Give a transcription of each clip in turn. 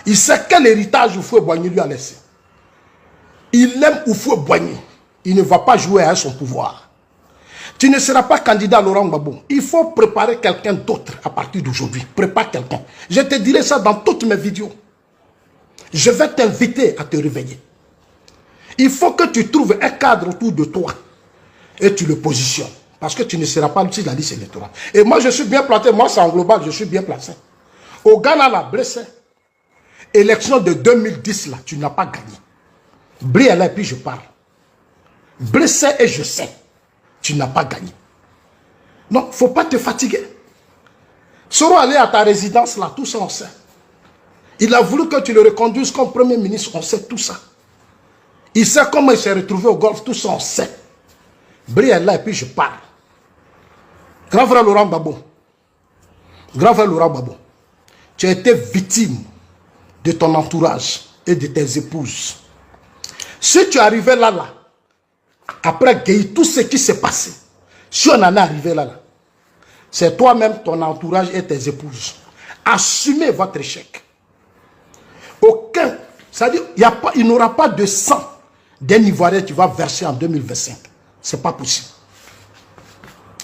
Il sait quel héritage Houphouët-Boigny lui a laissé. Il aime Houphouët-Boigny. Il ne va pas jouer à son pouvoir. Tu ne seras pas candidat à Laurent Gbagbo. Il faut préparer quelqu'un d'autre à partir d'aujourd'hui. Prépare quelqu'un. Je te dirai ça dans toutes mes vidéos. Je vais t'inviter à te réveiller. Il faut que tu trouves un cadre autour de toi et tu le positionnes. Parce que tu ne seras pas sur la liste électorale. Et moi, je suis bien planté. Moi, c'est en global, je suis bien placé. Au Ghana, là, blessé. Élection de 2010, là, tu n'as pas gagné. Brille là, et puis je parle. Blessé et je sais. Tu n'as pas gagné. Non, il ne faut pas te fatiguer. Soro aller à ta résidence, là, tout ça, on sait. Il a voulu que tu le reconduises comme Premier ministre, on sait tout ça. Il sait comment il s'est retrouvé au golf, tout ça, on sait. Brille là, et puis je parle. Grand frère Laurent Gbagbo. Grand frère Laurent Gbagbo. Tu as été victime de ton entourage et de tes épouses. Si tu arrivais là, après Gueye, tout ce qui s'est passé, si on en est arrivé là, c'est toi-même, ton entourage et tes épouses. Assumez votre échec. Aucun, c'est-à-dire, il n'aura pas de sang d'un Ivoirien qui va verser en 2025. Ce n'est pas possible.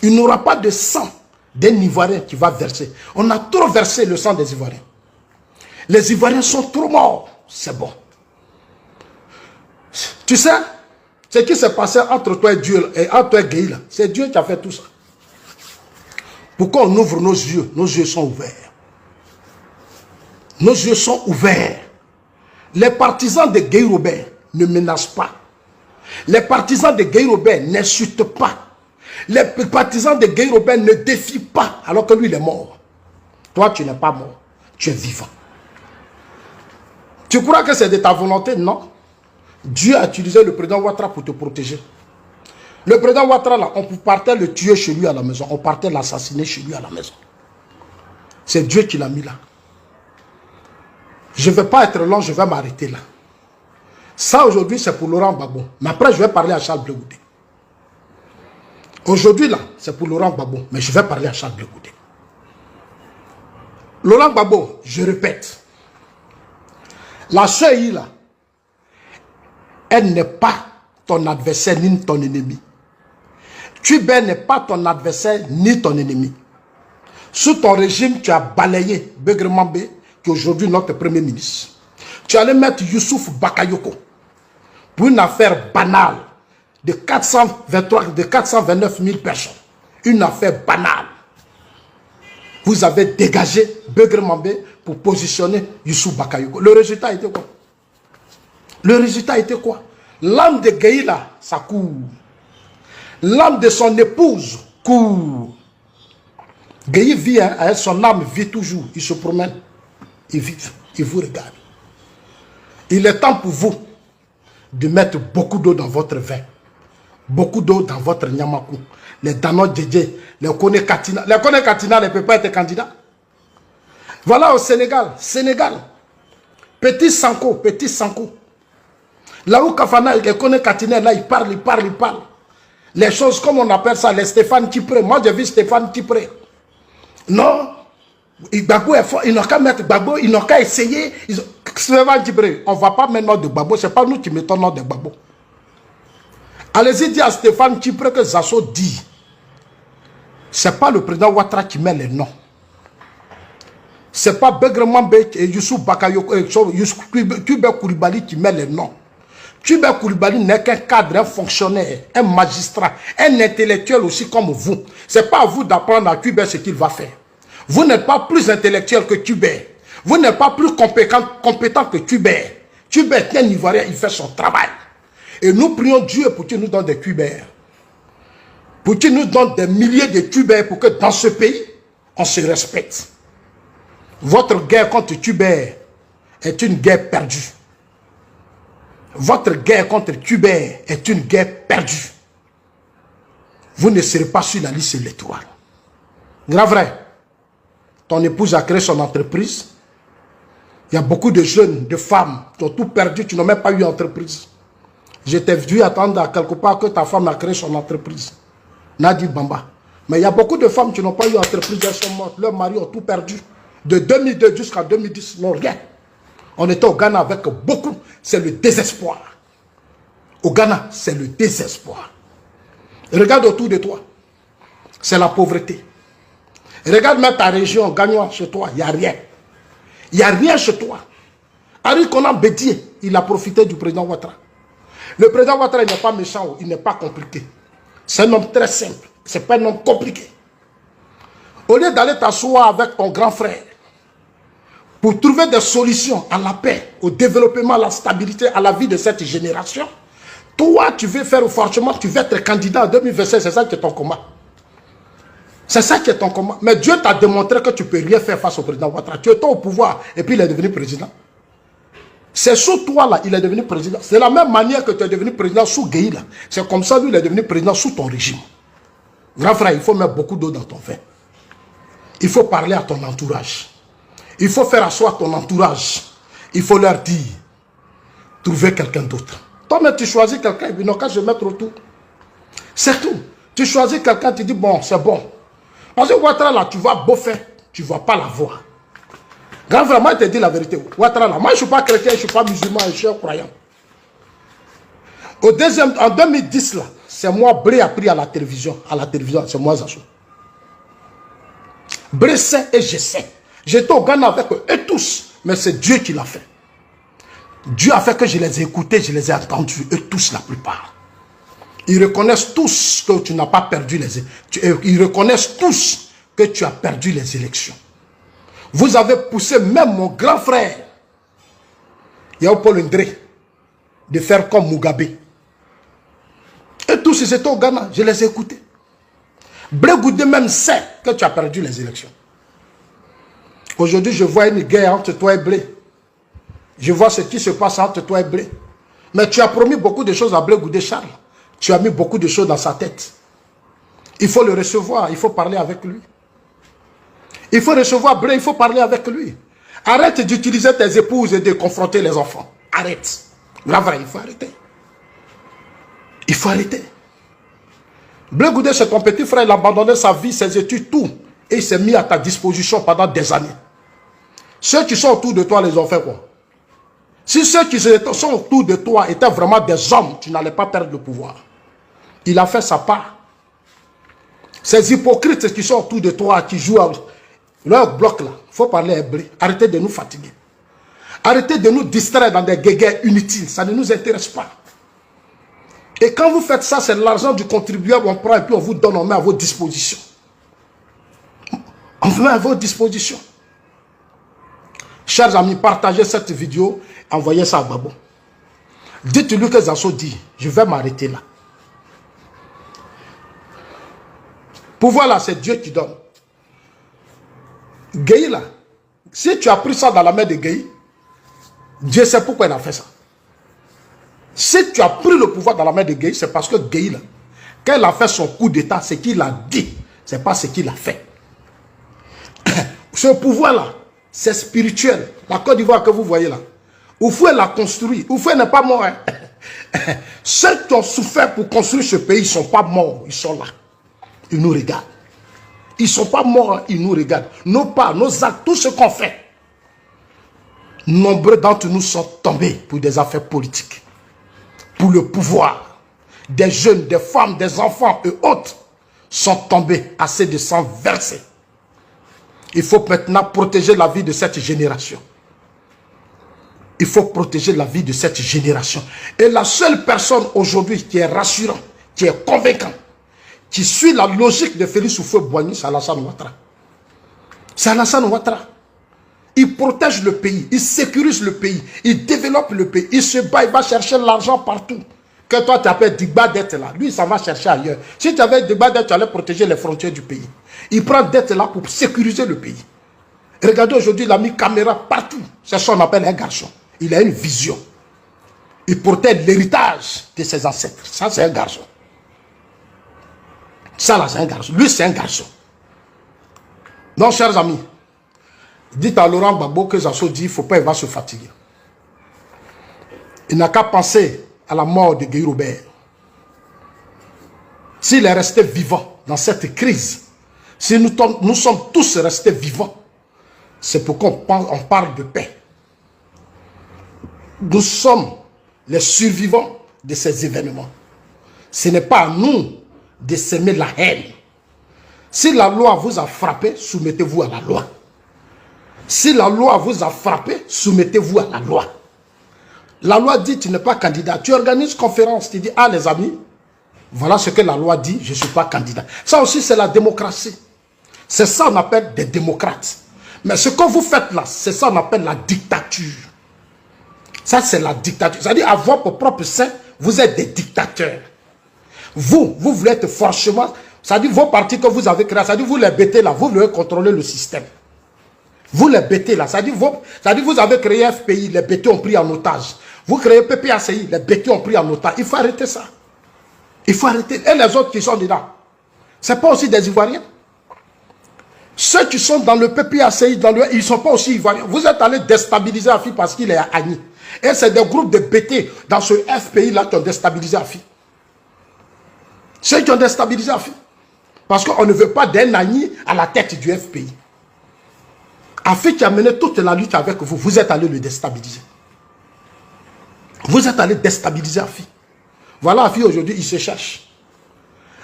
Il n'aura pas de sang d'un Ivoirien qui va verser. On a trop versé le sang des Ivoiriens. Les Ivoiriens sont trop morts. C'est bon. Tu sais, ce qui s'est passé entre toi et Dieu, et entre toi et Gueye, c'est Dieu qui a fait tout ça. Pourquoi on ouvre nos yeux sont ouverts. Nos yeux sont ouverts. Les partisans de Gueye Robert ne menacent pas. Les partisans de Gueye Robert n'insultent pas. Les partisans de Gueye Robert ne défient pas alors que lui il est mort. Toi tu n'es pas mort, tu es vivant. Tu crois que c'est de ta volonté? Non. Dieu a utilisé le président Ouattara pour te protéger. Le président Ouattara là, on partait le tuer chez lui à la maison, on partait l'assassiner chez lui à la maison. C'est Dieu qui l'a mis là. Je ne vais pas être long, je vais m'arrêter là. Ça aujourd'hui c'est pour Laurent Gbagbo. Mais après je vais parler à Charles Blé Goudé. Aujourd'hui là, c'est pour Laurent Gbagbo. Mais je vais parler à Charles Blé Goudé. Laurent Gbagbo, je répète. La CEI là, elle n'est pas ton adversaire ni ton ennemi. Tubé n'est pas ton adversaire ni ton ennemi. Sous ton régime, tu as balayé Begré Mambé, qui est aujourd'hui notre premier ministre. Tu allais mettre Youssouf Bakayoko pour une affaire banale de 429 000 personnes. Une affaire banale. Vous avez dégagé Begré Mambé pour positionner Youssouf Bakayoko. Le résultat était quoi? Le résultat était quoi? L'âme de Gueye là, ça court. L'âme de son épouse court. Gueye vit, hein, son âme vit toujours. Il se promène. Il vit. Il vous regarde. Il est temps pour vous de mettre beaucoup d'eau dans votre vin. Beaucoup d'eau dans votre nyamakou. Les Dano Djedje, les Kone Katina. Les Kone Katina ne peuvent pas être candidats. Voilà au Sénégal. Sénégal. Petit Sanko. Petit Sanko. Là où Kafana, les Kone Katina, là, il parle. Les choses comme on appelle ça, les Stéphane Tipré. Moi, j'ai vu Stéphane Tipré. Non. Gbagbo est fort. Ils n'ont qu'à mettre Gbagbo. Ils n'ont qu'à essayer. Stéphane Tipré, on ne va pas mettre nom de Gbagbo. Ce n'est pas nous qui mettons nom de Gbagbo. Allez-y dire à Stéphane Tipré que Zasso dit. Ce n'est pas le président Ouattara qui met les noms. Ce n'est pas Begré Mambé et Youssouf Bakayoko et Tubé Koulibaly qui met les noms. Tubé Koulibaly n'est qu'un cadre, un fonctionnaire, un magistrat, un intellectuel aussi comme vous. Ce n'est pas à vous d'apprendre à Tubé ce qu'il va faire. Vous n'êtes pas plus intellectuel que Tubé. Vous n'êtes pas plus compétent que Tubé. Tubé est un Ivoirien, il fait son travail. Et nous prions Dieu pour qu'il nous donne des Tubé. Pour qu'il nous donne des milliers de Tubé pour que dans ce pays, on se respecte. Votre guerre contre Tubé est une guerre perdue. Votre guerre contre Tubé est une guerre perdue. Vous ne serez pas sur la liste électorale. Grand frère, ton épouse a créé son entreprise. Il y a beaucoup de jeunes, de femmes qui ont tout perdu, qui n'ont même pas eu d'entreprise. Je t'ai vu attendre à quelque part que ta femme a créé son entreprise. Nadi Bamba. Mais il y a beaucoup de femmes qui n'ont pas eu d'entreprise, elles sont mortes. Leurs maris ont tout perdu. De 2002 jusqu'à 2010, non rien. On était au Ghana avec beaucoup. C'est le désespoir. Au Ghana, c'est le désespoir. Regarde autour de toi. C'est la pauvreté. Regarde même ta région, Gagnois, chez toi. Il n'y a rien. Il n'y a rien chez toi. Henri Konan Bédié, il a profité du président Ouattara. Le président Ouattara, il n'est pas méchant, il n'est pas compliqué. C'est un homme très simple. Ce n'est pas un homme compliqué. Au lieu d'aller t'asseoir avec ton grand frère pour trouver des solutions à la paix, au développement, à la stabilité, à la vie de cette génération, toi, tu veux faire franchement, tu veux être candidat en 2026, c'est ça qui est ton combat. C'est ça qui est ton combat. Mais Dieu t'a démontré que tu ne peux rien faire face au président Ouattara. Tu étais au pouvoir et puis il est devenu président. C'est sous toi là, il est devenu président. C'est la même manière que tu es devenu président sous Gueye là. C'est comme ça lui, il est devenu président sous ton régime. Grand frère, il faut mettre beaucoup d'eau dans ton vin. Il faut parler à ton entourage. Il faut faire asseoir ton entourage. Il faut leur dire, trouvez quelqu'un d'autre. Toi-même, tu choisis quelqu'un, et puis non, quand je vais mettre autour. C'est tout. Tu choisis quelqu'un, tu dis, bon, c'est bon. Parce que Ouattara, là, tu vois beau faire, tu ne vas pas la voir. Grand frère, moi, je te dis la vérité. Ouattara, là, moi, je ne suis pas chrétien, je ne suis pas musulman, je suis un croyant. En 2010, là, c'est moi, Bré a pris à la télévision, c'est moi, Zacho. Bré sait et je sais. J'étais au Ghana avec eux tous, mais c'est Dieu qui l'a fait. Dieu a fait que je les ai écoutés, je les ai entendus, eux tous, la plupart. Ils reconnaissent tous que tu n'as pas perdu les élections. Ils reconnaissent tous que tu as perdu les élections. Vous avez poussé même mon grand frère, Yao Paul Ndré, de faire comme Mugabe. Et tous, ils étaient au Ghana, je les ai écoutés. Blé Goudé même sait que tu as perdu les élections. Aujourd'hui, je vois une guerre entre toi et Blé. Je vois ce qui se passe entre toi et Blé. Mais tu as promis beaucoup de choses à Blé Goudé Charles. Tu as mis beaucoup de choses dans sa tête. Il faut le recevoir, il faut parler avec lui. Il faut recevoir Blé, il faut parler avec lui. Arrête d'utiliser tes épouses et de confronter les enfants. Arrête. La vraie, il faut arrêter. Il faut arrêter. Blé Goudé, c'est ton petit frère, il a abandonné sa vie, ses études, tout. Et il s'est mis à ta disposition pendant des années. Ceux qui sont autour de toi les ont fait quoi? Si ceux qui sont autour de toi étaient vraiment des hommes, tu n'allais pas perdre le pouvoir. Il a fait sa part. Ces hypocrites qui sont autour de toi, qui jouent à leur bloc là, il faut parler hébreu. Arrêtez de nous fatiguer. Arrêtez de nous distraire dans des guéguerres inutiles. Ça ne nous intéresse pas. Et quand vous faites ça, c'est l'argent du contribuable, on prend et puis on vous donne, on met à votre disposition. On vous met à votre disposition. Chers amis, partagez cette vidéo, envoyez ça à Babo. Dites-lui que Zasso dit, je vais m'arrêter là. Pouvoir là, c'est Dieu qui donne. Gueye là, si tu as pris ça dans la main de Gueye, Dieu sait pourquoi il a fait ça. Si tu as pris le pouvoir dans la main de Gueye, c'est parce que Gueye là, quand il a fait son coup d'état, ce qu'il a dit, c'est pas ce qu'il a fait. Ce pouvoir là, c'est spirituel. La Côte d'Ivoire que vous voyez là, Oufoué l'a construit. Oufoué n'est pas mort. Hein. Ceux qui ont souffert pour construire ce pays, ils ne sont pas morts. Ils sont là. Ils nous regardent. Ils ne sont pas morts, ils nous regardent. Nos pas, nos actes, tout ce qu'on fait. Nombreux d'entre nous sont tombés pour des affaires politiques. Pour le pouvoir. Des jeunes, des femmes, des enfants et autres sont tombés assez de sang versé. Il faut maintenant protéger la vie de cette génération. Il faut protéger la vie de cette génération. Et la seule personne aujourd'hui qui est rassurante, qui est convaincante, qui suit la logique de Félix Houphouët-Boigny, c'est Alassane Ouattara. C'est Alassane Ouattara. Il protège le pays, il sécurise le pays, il développe le pays, il se bat, il va chercher l'argent partout. Que toi tu appelles Digba d'être là, lui ça va chercher ailleurs. Si tu avais Digba d'être, tu allais protéger les frontières du pays. Il prend d'être là pour sécuriser le pays. Regardez aujourd'hui, il a mis caméra partout. C'est ça qu'on appelle un garçon. Il a une vision. Il protège l'héritage de ses ancêtres. Ça, c'est un garçon. Ça, là, c'est un garçon. Lui, c'est un garçon. Donc, chers amis, dites à Laurent Gbagbo que Zasso dit, il ne faut pas, il va se fatiguer. Il n'a qu'à penser à la mort de Gueye Robert. S'il est resté vivant dans cette crise, si nous sommes tous restés vivants, c'est pourquoi on parle de paix. Nous sommes les survivants de ces événements. Ce n'est pas à nous de semer la haine. Si la loi vous a frappé, soumettez-vous à la loi. Si la loi vous a frappé, soumettez-vous à la loi. La loi dit tu n'es pas candidat. Tu organises conférence, tu dis ah les amis, voilà ce que la loi dit, je ne suis pas candidat. Ça aussi c'est la démocratie. C'est ça qu'on appelle des démocrates. Mais ce que vous faites là, c'est ça qu'on appelle la dictature. Ça c'est la dictature. C'est-à-dire à votre propre sein, vous êtes des dictateurs. Vous voulez être forcément, c'est-à-dire vos partis que vous avez créés, c'est-à-dire vous les bêtez là, vous voulez contrôler le système. Vous les bêtez là, c'est-à-dire vous avez créé FPI, les bêtés ont pris en otage. Vous créez PPACI, les bêtés ont pris en otage. Il faut arrêter ça. Il faut arrêter. Et les autres qui sont dedans, ce n'est pas aussi des Ivoiriens. Ceux qui sont dans le PPACI, ils ne sont pas aussi Ivoiriens. Vous êtes allé déstabiliser Afi parce qu'il est à Agni. Et c'est des groupes de bêtés dans ce FPI là qui ont déstabilisé Afi. Ceux qui ont déstabilisé Afi. Parce qu'on ne veut pas d'un Agni à la tête du FPI. Afi qui a mené toute la lutte avec vous, vous êtes allé le déstabiliser. Vous êtes allé déstabiliser Afi. Voilà Afi aujourd'hui, il se cherche.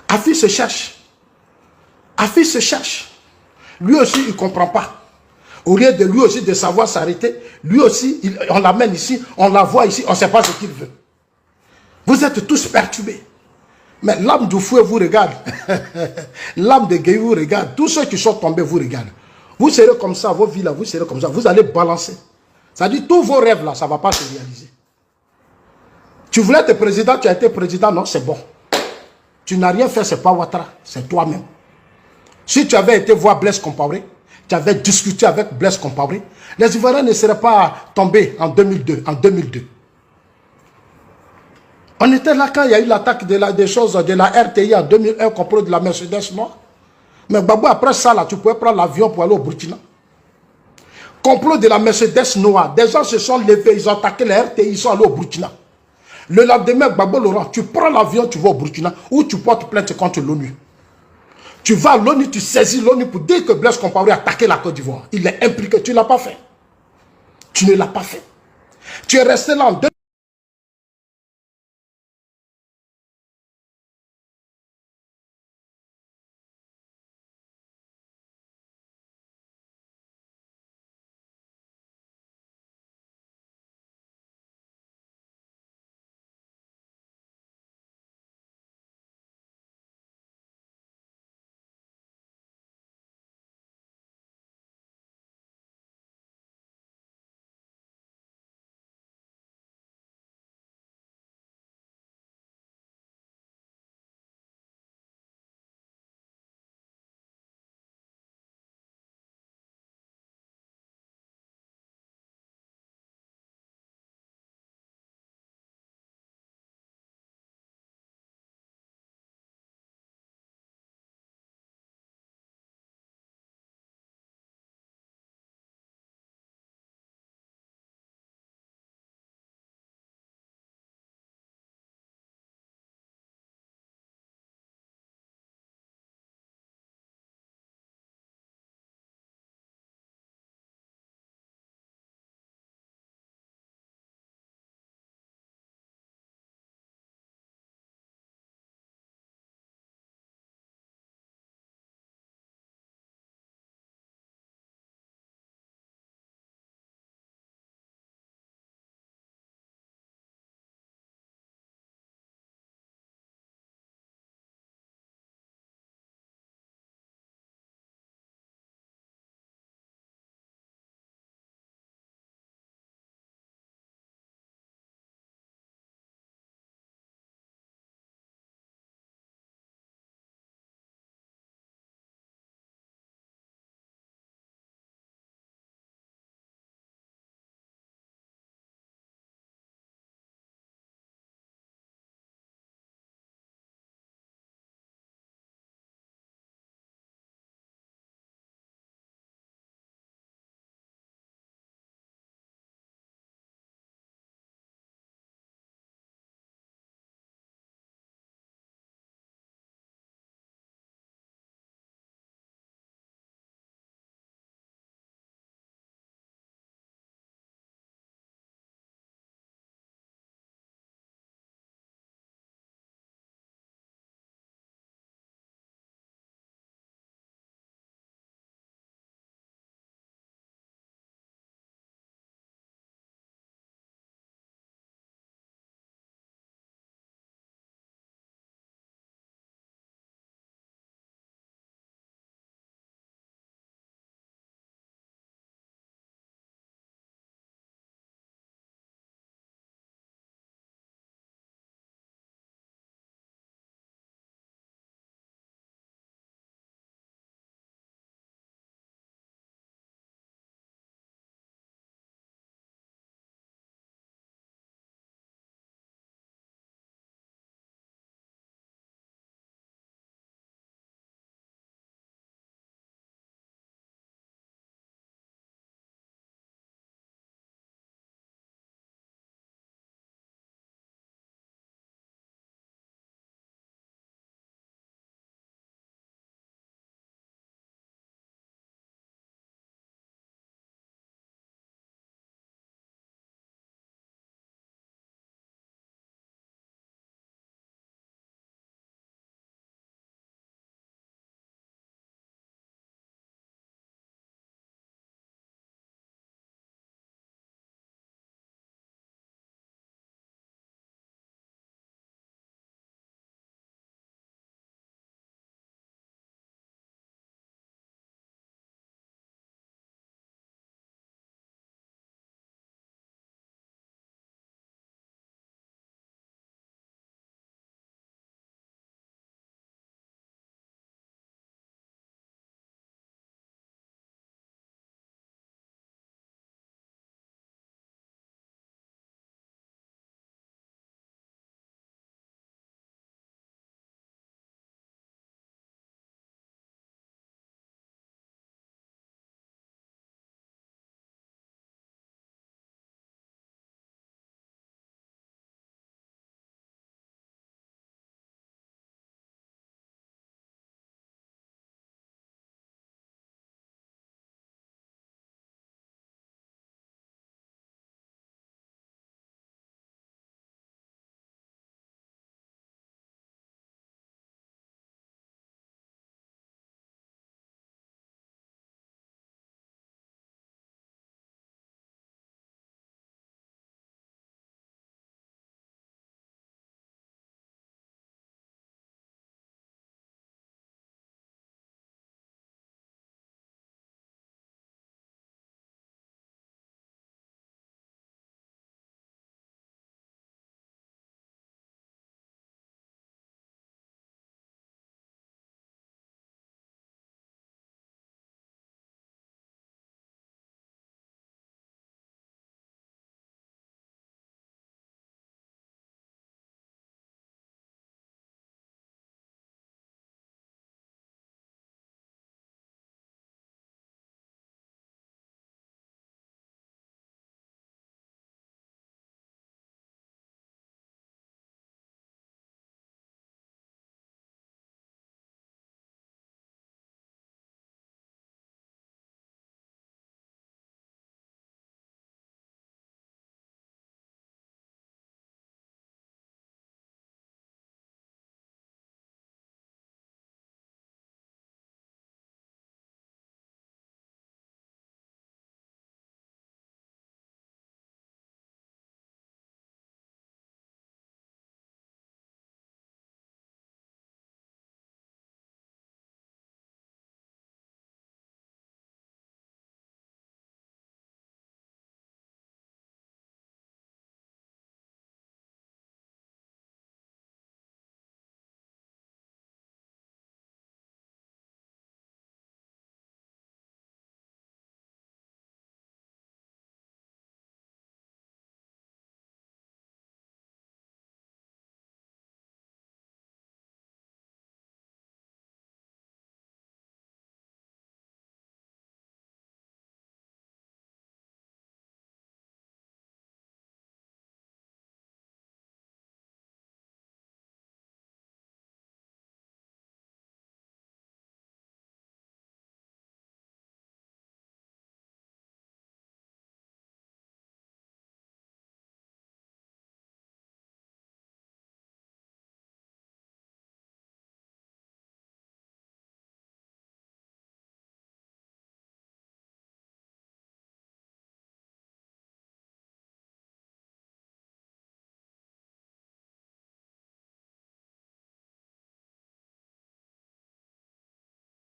Afi se cherche. Afi se cherche. Lui aussi, il ne comprend pas. Au lieu de lui aussi de savoir s'arrêter, lui aussi, on l'amène ici, on la voit ici, on ne sait pas ce qu'il veut. Vous êtes tous perturbés. Mais l'âme du fouet vous regarde. L'âme de Gueye vous regarde. Tous ceux qui sont tombés vous regardent. Vous serez comme ça, vos vies là, vous serez comme ça. Vous allez balancer. C'est-à-dire tous vos rêves là, ça ne va pas se réaliser. Tu voulais être président, tu as été président, non, c'est bon. Tu n'as rien fait, c'est pas Ouattara, c'est toi-même. Si tu avais été voir Blaise Compaoré, tu avais discuté avec Blaise Compaoré, les Ivoiriens ne seraient pas tombés en 2002. On était là quand il y a eu l'attaque des choses de la RTI en 2001, complot de la Mercedes noire. Mais Babou, après ça, là, tu pouvais prendre l'avion pour aller au Burkina. Complot de la Mercedes noire. Des gens se sont levés, ils ont attaqué la RTI, ils sont allés au Burkina. Le lendemain, Gbagbo Laurent, tu prends l'avion, tu vas au Burkina, ou tu portes plainte contre l'ONU. Tu vas à l'ONU, tu saisis l'ONU pour dire que Blaise Compaoré a attaqué la Côte d'Ivoire. Il est impliqué, tu ne l'as pas fait. Tu ne l'as pas fait. Tu es resté là en